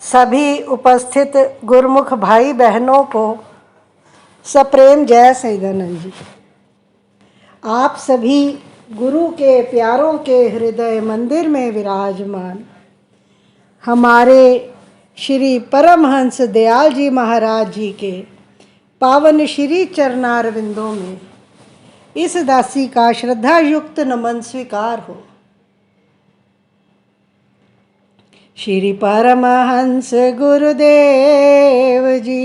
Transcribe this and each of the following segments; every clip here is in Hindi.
सभी उपस्थित गुरुमुख भाई बहनों को सप्रेम जय सच्चिदानंद जी। आप सभी गुरु के प्यारों के हृदय मंदिर में विराजमान हमारे श्री परमहंस दयाल जी महाराज जी के पावन श्री चरणारविंदों में इस दासी का श्रद्धा युक्त नमन स्वीकार हो। श्री परमहंस गुरुदेव जी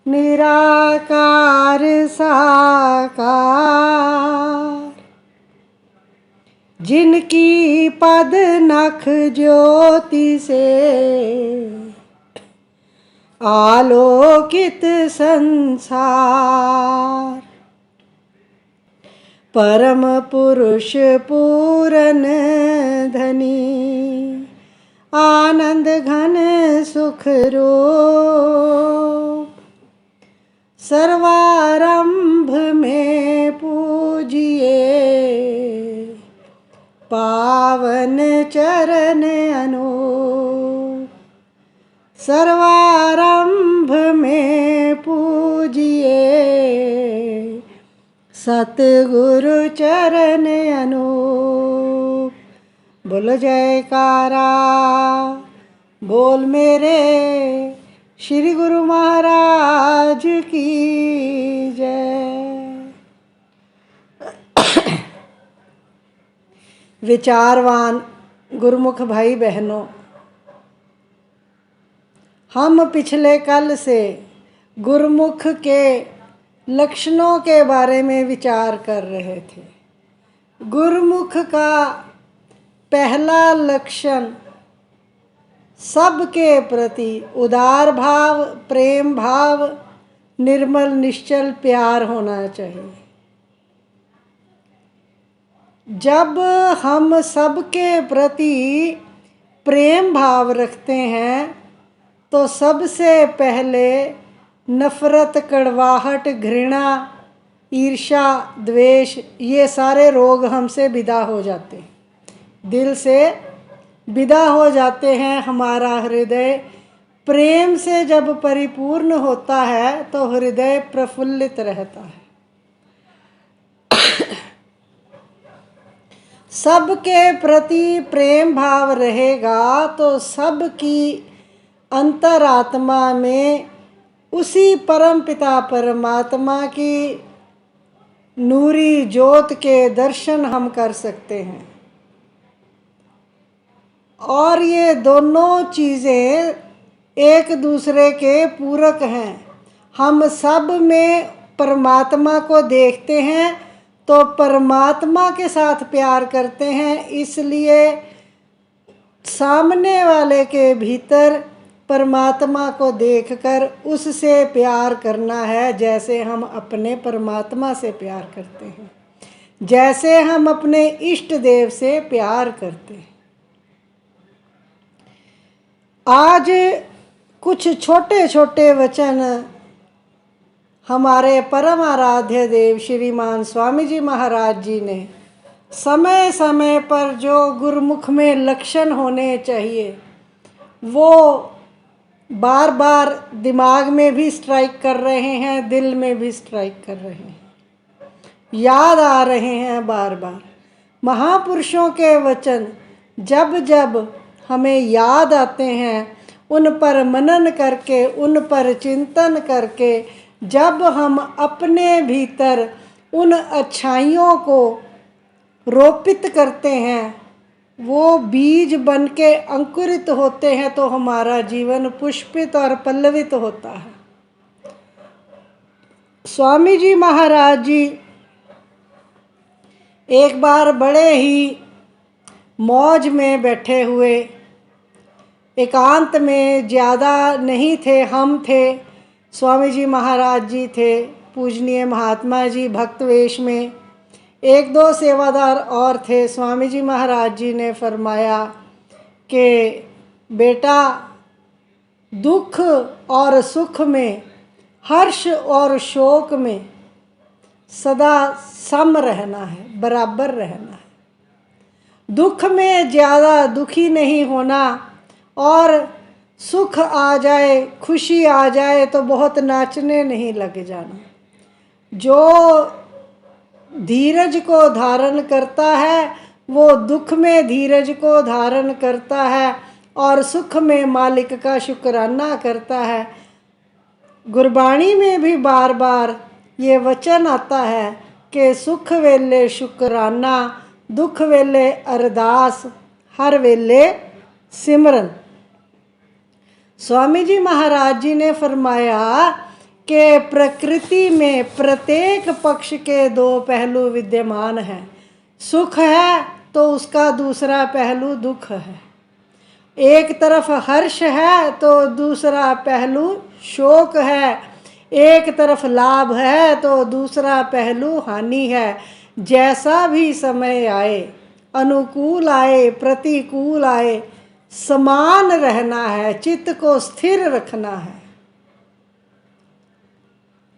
निराकार साकार, जिनकी पद नख ज्योति से आलोकित संसार, परम पुरुष पूरन धनी आनंद घन सुख रूप, सर्वारंभ में पूजिए पावन चरण अनूप, सर्वारंभ में पूजिए सतगुरु चरण अनूप। बोलो जयकारा, बोल मेरे श्री गुरु महाराज की जय। विचारवान गुरुमुख भाई बहनों, हम पिछले कल से गुरुमुख के लक्षणों के बारे में विचार कर रहे थे। गुरुमुख का पहला लक्षण सबके प्रति उदार भाव, प्रेम भाव, निर्मल निश्चल प्यार होना चाहिए। जब हम सबके प्रति प्रेम भाव रखते हैं तो सबसे पहले नफरत, कड़वाहट, घृणा, ईर्ष्या, द्वेष, ये सारे रोग हमसे विदा हो जाते हैं, दिल से विदा हो जाते हैं। हमारा हृदय प्रेम से जब परिपूर्ण होता है तो हृदय प्रफुल्लित रहता है। सबके प्रति प्रेम भाव रहेगा तो सबकी अंतरात्मा में उसी परम पिता परमात्मा की नूरी ज्योत के दर्शन हम कर सकते हैं। और ये दोनों चीज़ें एक दूसरे के पूरक हैं। हम सब में परमात्मा को देखते हैं तो परमात्मा के साथ प्यार करते हैं, इसलिए सामने वाले के भीतर परमात्मा को देखकर उससे प्यार करना है, जैसे हम अपने परमात्मा से प्यार करते हैं, जैसे हम अपने इष्ट देव से प्यार करते हैं। आज कुछ छोटे छोटे वचन हमारे परम आराध्य देव श्रीमान स्वामी जी महाराज जी ने समय समय पर जो गुरुमुख में लक्षण होने चाहिए वो बार बार दिमाग में भी स्ट्राइक कर रहे हैं, दिल में भी स्ट्राइक कर रहे हैं, याद आ रहे हैं बार बार। महापुरुषों के वचन जब जब हमें याद आते हैं, उन पर मनन करके, उन पर चिंतन करके, जब हम अपने भीतर उन अच्छाइयों को रोपित करते हैं, वो बीज बन के अंकुरित होते हैं तो हमारा जीवन पुष्पित और पल्लवित होता है। स्वामी जी महाराज जी एक बार बड़े ही मौज में बैठे हुए, एकांत में, ज़्यादा नहीं थे, हम थे, स्वामी जी महाराज जी थे, पूजनीय महात्मा जी भक्त वेश में, एक दो सेवादार और थे। स्वामी जी महाराज जी ने फरमाया कि बेटा, दुख और सुख में, हर्ष और शोक में सदा सम रहना है, बराबर रहना है। दुख में ज़्यादा दुखी नहीं होना और सुख आ जाए, खुशी आ जाए तो बहुत नाचने नहीं लग जाना। जो धीरज को धारण करता है वो दुख में धीरज को धारण करता है और सुख में मालिक का शुक्राना करता है। गुरबाणी में भी बार बार ये वचन आता है कि सुख वेले शुक्राना, दुख वेले अरदास, हर वेले सिमरन। स्वामी जी महाराज जी ने फरमाया कि प्रकृति में प्रत्येक पक्ष के दो पहलू विद्यमान हैं। सुख है तो उसका दूसरा पहलू दुख है। एक तरफ हर्ष है तो दूसरा पहलू शोक है। एक तरफ लाभ है तो दूसरा पहलू हानि है। जैसा भी समय आए, अनुकूल आए प्रतिकूल आए, समान रहना है, चित्त को स्थिर रखना है।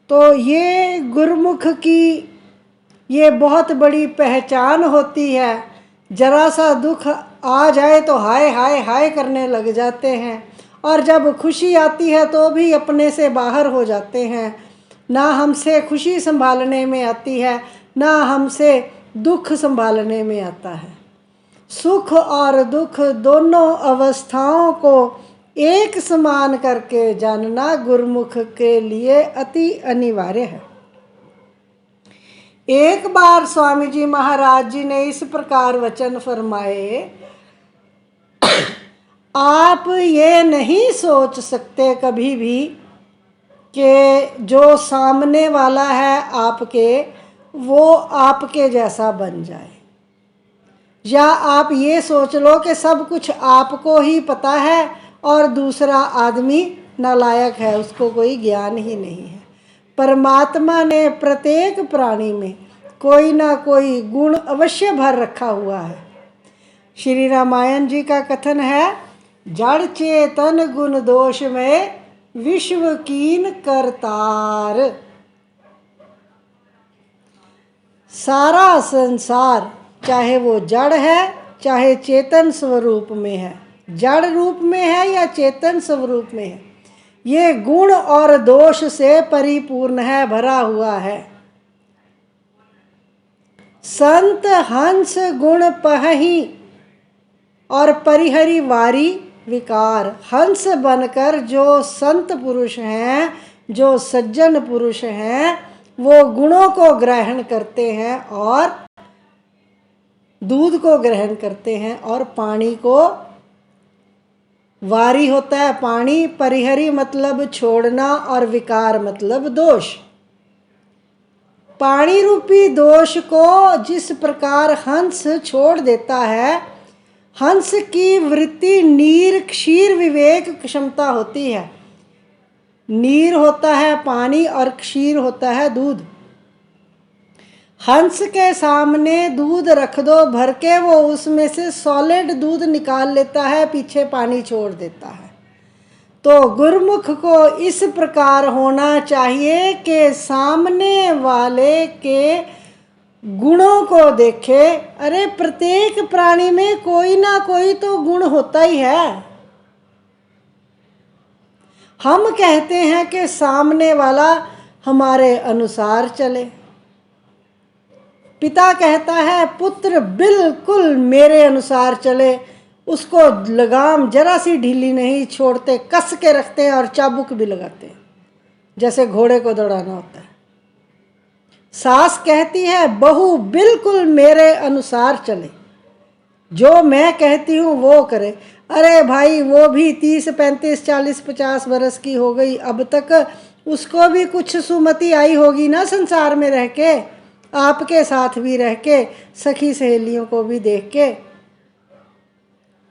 तो ये गुरुमुख की ये बहुत बड़ी पहचान होती है। जरा सा दुख आ जाए तो हाय हाय हाय करने लग जाते हैं, और जब खुशी आती है तो भी अपने से बाहर हो जाते हैं। ना हमसे खुशी संभालने में आती है, ना हमसे दुख संभालने में आता है। सुख और दुख दोनों अवस्थाओं को एक समान करके जानना गुरुमुख के लिए अति अनिवार्य है। एक बार स्वामी जी महाराज जी ने इस प्रकार वचन फरमाए, आप ये नहीं सोच सकते कभी भी कि जो सामने वाला है आपके, वो आपके जैसा बन जाए, या आप ये सोच लो कि सब कुछ आपको ही पता है और दूसरा आदमी नालायक है, उसको कोई ज्ञान ही नहीं है। परमात्मा ने प्रत्येक प्राणी में कोई ना कोई गुण अवश्य भर रखा हुआ है। श्री रामायण जी का कथन है, जड़ चेतन गुण दोष में विश्व कीन करतार। सारा संसार चाहे वो जड़ है चाहे चेतन स्वरूप में है, जड़ रूप में है या चेतन स्वरूप में है, ये गुण और दोष से परिपूर्ण है, भरा हुआ है। संत हंस गुण पहही और परिहरी वारी विकार। हंस बनकर जो संत पुरुष हैं, जो सज्जन पुरुष हैं, वो गुणों को ग्रहण करते हैं और दूध को ग्रहण करते हैं और पानी को, वारी होता है पानी, परिहरी मतलब छोड़ना और विकार मतलब दोष। पानी रूपी दोष को जिस प्रकार हंस छोड़ देता है, हंस की वृत्ति नीर क्षीर विवेक क्षमता होती है। नीर होता है पानी और क्षीर होता है दूध। हंस के सामने दूध रख दो भर के, वो उसमें से सॉलिड दूध निकाल लेता है, पीछे पानी छोड़ देता है। तो गुरुमुख को इस प्रकार होना चाहिए कि सामने वाले के गुणों को देखे। अरे प्रत्येक प्राणी में कोई ना कोई तो गुण होता ही है। हम कहते हैं कि सामने वाला हमारे अनुसार चले। पिता कहता है पुत्र बिल्कुल मेरे अनुसार चले, उसको लगाम जरा सी ढीली नहीं छोड़ते, कस के रखते हैं और चाबुक भी लगाते हैं, जैसे घोड़े को दौड़ाना होता है। सास कहती है बहू बिल्कुल मेरे अनुसार चले, जो मैं कहती हूँ वो करे। अरे भाई वो भी 30 35 40 50 बरस की हो गई, अब तक उसको भी कुछ सुमति आई होगी ना संसार में रह के, आपके साथ भी रह के, सखी सहेलियों को भी देख के,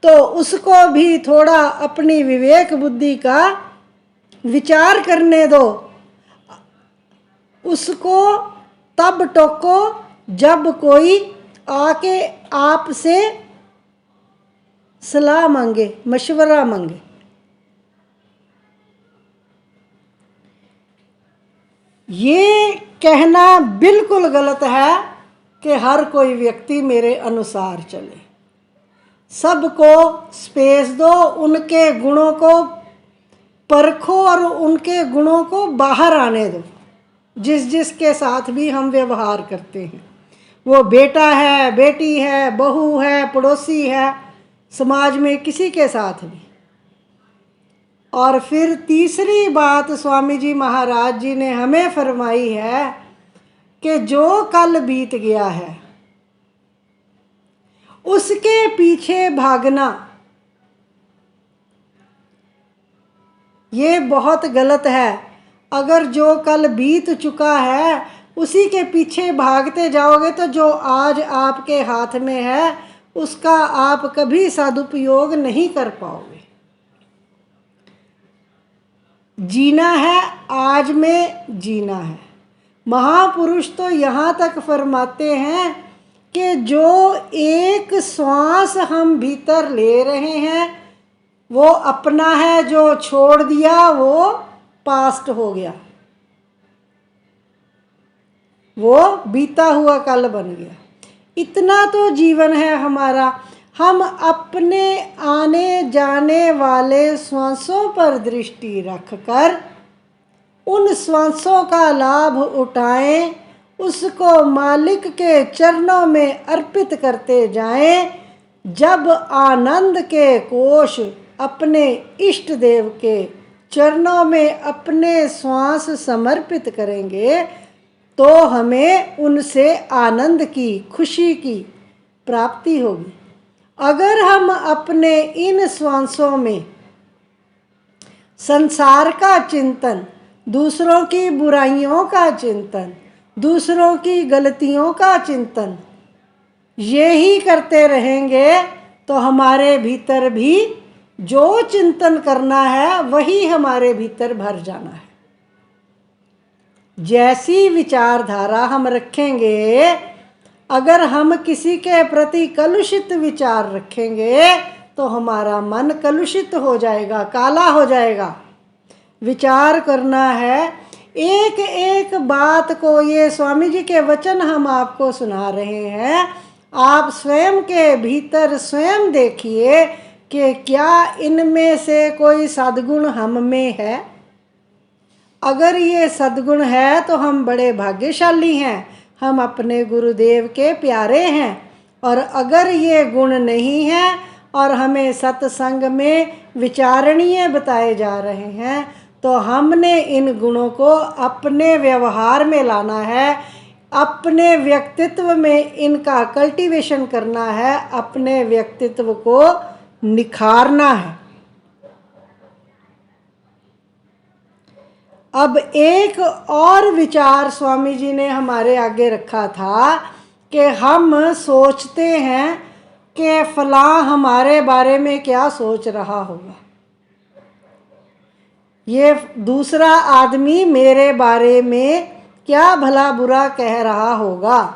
तो उसको भी थोड़ा अपनी विवेक बुद्धि का विचार करने दो। उसको तब टोको जब कोई आके आपसे सलाह मांगे, मशवरा मांगे। ये कहना बिल्कुल गलत है कि हर कोई व्यक्ति मेरे अनुसार चले। सबको स्पेस दो, उनके गुणों को परखो और उनके गुणों को बाहर आने दो। जिसके साथ भी हम व्यवहार करते हैं, वो बेटा है, बेटी है, बहू है, पड़ोसी है, समाज में किसी के साथ भी। और फिर तीसरी बात स्वामी जी महाराज जी ने हमें फरमाई है कि जो कल बीत गया है उसके पीछे भागना ये बहुत गलत है। अगर जो कल बीत चुका है उसी के पीछे भागते जाओगे तो जो आज आपके हाथ में है उसका आप कभी सदुपयोग नहीं कर पाओगे। जीना है, आज में जीना है। महापुरुष तो यहाँ तक फरमाते हैं कि जो एक श्वास हम भीतर ले रहे हैं वो अपना है, जो छोड़ दिया वो पास्ट हो गया, वो बीता हुआ कल बन गया। इतना तो जीवन है हमारा। हम अपने आने जाने वाले श्वासों पर दृष्टि रखकर उन श्वासों का लाभ उठाएं, उसको मालिक के चरणों में अर्पित करते जाएं। जब आनंद के कोश अपने इष्ट देव के चरणों में अपने श्वास समर्पित करेंगे तो हमें उनसे आनंद की, खुशी की प्राप्ति होगी। अगर हम अपने इन श्वासों में संसार का चिंतन, दूसरों की बुराइयों का चिंतन, दूसरों की गलतियों का चिंतन यही करते रहेंगे तो हमारे भीतर भी जो चिंतन करना है वही हमारे भीतर भर जाना है। जैसी विचारधारा हम रखेंगे, अगर हम किसी के प्रति कलुषित विचार रखेंगे तो हमारा मन कलुषित हो जाएगा, काला हो जाएगा। विचार करना है एक एक बात को। ये स्वामी जी के वचन हम आपको सुना रहे हैं, आप स्वयं के भीतर स्वयं देखिए कि क्या इनमें से कोई सद्गुण हम में है। अगर ये सद्गुण है तो हम बड़े भाग्यशाली हैं, हम अपने गुरुदेव के प्यारे हैं। और अगर ये गुण नहीं है और हमें सत्संग में विचारणीय बताए जा रहे हैं तो हमने इन गुणों को अपने व्यवहार में लाना है, अपने व्यक्तित्व में इनका कल्टीवेशन करना है, अपने व्यक्तित्व को निखारना है। अब एक और विचार स्वामी जी ने हमारे आगे रखा था कि हम सोचते हैं कि फलां हमारे बारे में क्या सोच रहा होगा, ये दूसरा आदमी मेरे बारे में क्या भला बुरा कह रहा होगा।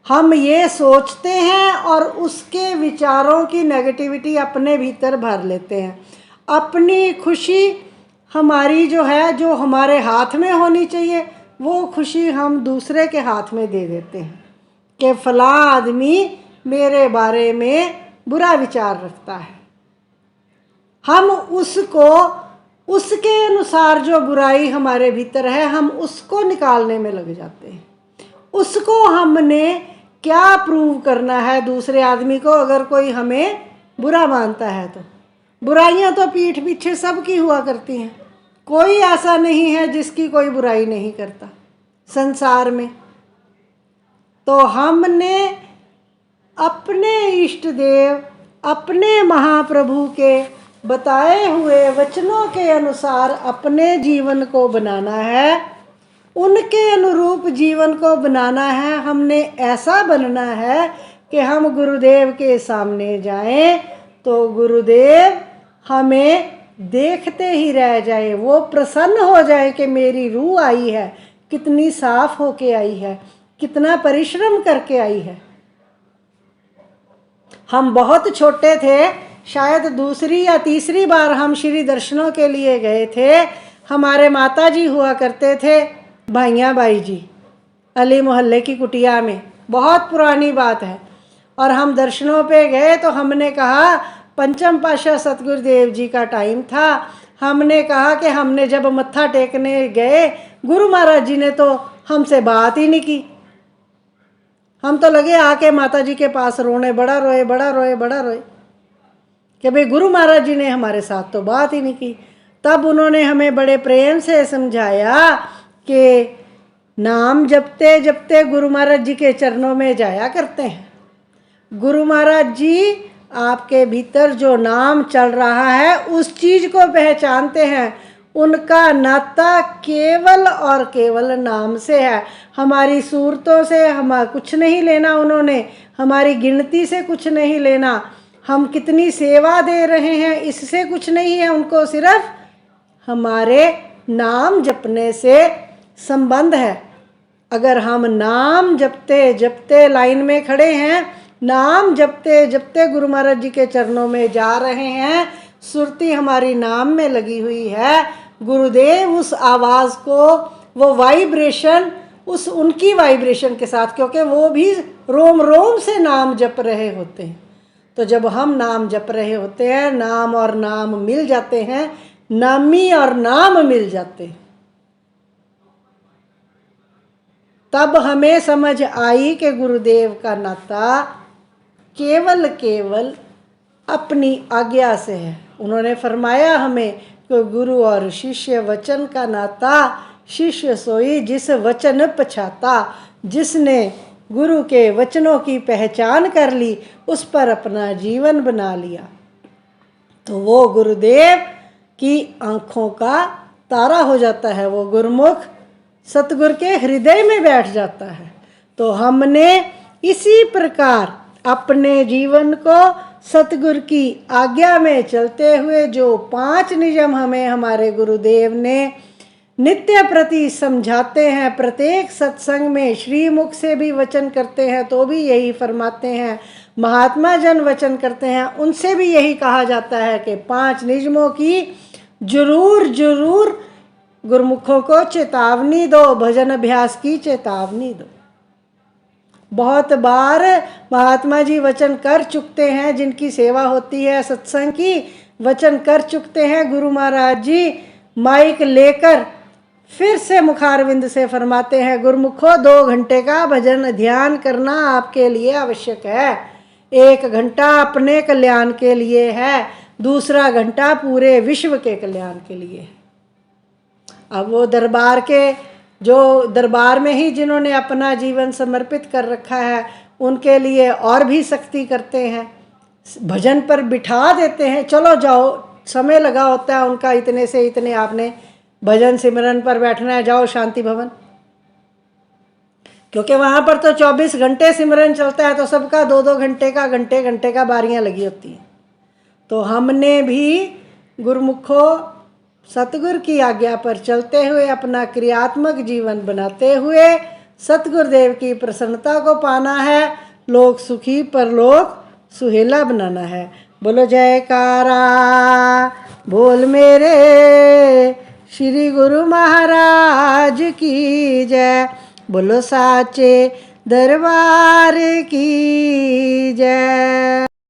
हम ये सोचते हैं और उसके विचारों की नेगेटिविटी अपने भीतर भर लेते हैं। अपनी खुशी हमारी जो है, जो हमारे हाथ में होनी चाहिए, वो खुशी हम दूसरे के हाथ में दे देते हैं कि फलां आदमी मेरे बारे में बुरा विचार रखता है। हम उसको, उसके अनुसार जो बुराई हमारे भीतर है, हम उसको निकालने में लग जाते हैं। उसको हमने क्या प्रूव करना है दूसरे आदमी को, अगर कोई हमें बुरा मानता है तो। बुराइयां तो पीठ पीछे सबकी हुआ करती हैं, कोई ऐसा नहीं है जिसकी कोई बुराई नहीं करता संसार में। तो हमने अपने इष्ट देव, अपने महाप्रभु के बताए हुए वचनों के अनुसार अपने जीवन को बनाना है, उनके अनुरूप जीवन को बनाना है। हमने ऐसा बनना है कि हम गुरुदेव के सामने जाएं तो गुरुदेव हमें देखते ही रह जाए, वो प्रसन्न हो जाए कि मेरी रूह आई है, कितनी साफ होके आई है, कितना परिश्रम करके आई है। हम बहुत छोटे थे, शायद दूसरी या तीसरी बार हम श्री दर्शनों के लिए गए थे। हमारे माता जी हुआ करते थे भाइयाँ बाई जी, अली मोहल्ले की कुटिया में, बहुत पुरानी बात है। और हम दर्शनों पे गए तो हमने कहा, पंचम पातशाह सतगुरुदेव जी का टाइम था, हमने कहा कि हमने जब मत्था टेकने गए गुरु महाराज जी ने तो हमसे बात ही नहीं की। हम तो लगे आके माता जी के पास रोने, बड़ा रोए बड़ा रोए बड़ा रोए कि भाई गुरु महाराज जी ने हमारे साथ तो बात ही नहीं की। तब उन्होंने हमें बड़े प्रेम से समझाया कि नाम जपते जपते गुरु महाराज जी के चरणों में जाया करते हैं। गुरु महाराज जी आपके भीतर जो नाम चल रहा है उस चीज़ को पहचानते हैं। उनका नाता केवल और केवल नाम से है। हमारी सूरतों से हम कुछ नहीं लेना, उन्होंने हमारी गिनती से कुछ नहीं लेना, हम कितनी सेवा दे रहे हैं इससे कुछ नहीं है। उनको सिर्फ हमारे नाम जपने से संबंध है। अगर हम नाम जपते जपते लाइन में खड़े हैं, नाम जपते जपते गुरु महाराज जी के चरणों में जा रहे हैं, सुरती हमारी नाम में लगी हुई है, गुरुदेव उस आवाज़ को, वो वाइब्रेशन, उस उनकी वाइब्रेशन के साथ, क्योंकि वो भी रोम रोम से नाम जप रहे होते हैं, तो जब हम नाम जप रहे होते हैं, नाम और नाम मिल जाते हैं, नामी और नाम मिल जाते हैं, तब हमें समझ आई कि गुरुदेव का नाता केवल केवल अपनी आज्ञा से है। उन्होंने फरमाया हमें कि गुरु और शिष्य वचन का नाता, शिष्य सोई जिस वचन पछाता। जिसने गुरु के वचनों की पहचान कर ली, उस पर अपना जीवन बना लिया, तो वो गुरुदेव की आँखों का तारा हो जाता है, वो गुरुमुख सतगुरु के हृदय में बैठ जाता है। तो हमने इसी प्रकार अपने जीवन को सतगुरु की आज्ञा में चलते हुए जो 5 नियम हमें हमारे गुरुदेव ने नित्य प्रति समझाते हैं, प्रत्येक सत्संग में श्रीमुख से भी वचन करते हैं तो भी यही फरमाते हैं, महात्मा जन वचन करते हैं उनसे भी यही कहा जाता है कि 5 नियमों की जरूर जरूर गुरुमुखों को चेतावनी दो, भजन अभ्यास की चेतावनी दो। बहुत बार महात्मा जी वचन कर चुकते हैं, जिनकी सेवा होती है सत्संग की, वचन कर चुकते हैं। गुरु महाराज जी माइक लेकर फिर से मुखारविंद से फरमाते हैं, गुरुमुखों 2 घंटे का भजन ध्यान करना आपके लिए आवश्यक है। 1 घंटा अपने कल्याण के लिए है, दूसरा घंटा पूरे विश्व के कल्याण के लिए है। अब वो दरबार के, जो दरबार में ही जिन्होंने अपना जीवन समर्पित कर रखा है, उनके लिए और भी सख्ती करते हैं, भजन पर बिठा देते हैं, चलो जाओ, समय लगा होता है उनका, इतने से इतने आपने भजन सिमरन पर बैठना है, जाओ शांति भवन। क्योंकि वहाँ पर तो 24 घंटे सिमरन चलता है, तो सबका 2-2 घंटे का, घंटे घंटे का बारियाँ लगी होती हैं। तो हमने भी गुरुमुखों सतगुरु की आज्ञा पर चलते हुए अपना क्रियात्मक जीवन बनाते हुए सतगुरुदेव की प्रसन्नता को पाना है, लोक सुखी परलोक सुहेला बनाना है। बोलो जयकारा बोल मेरे श्री गुरु महाराज की जय, बोलो साचे दरबार की जय।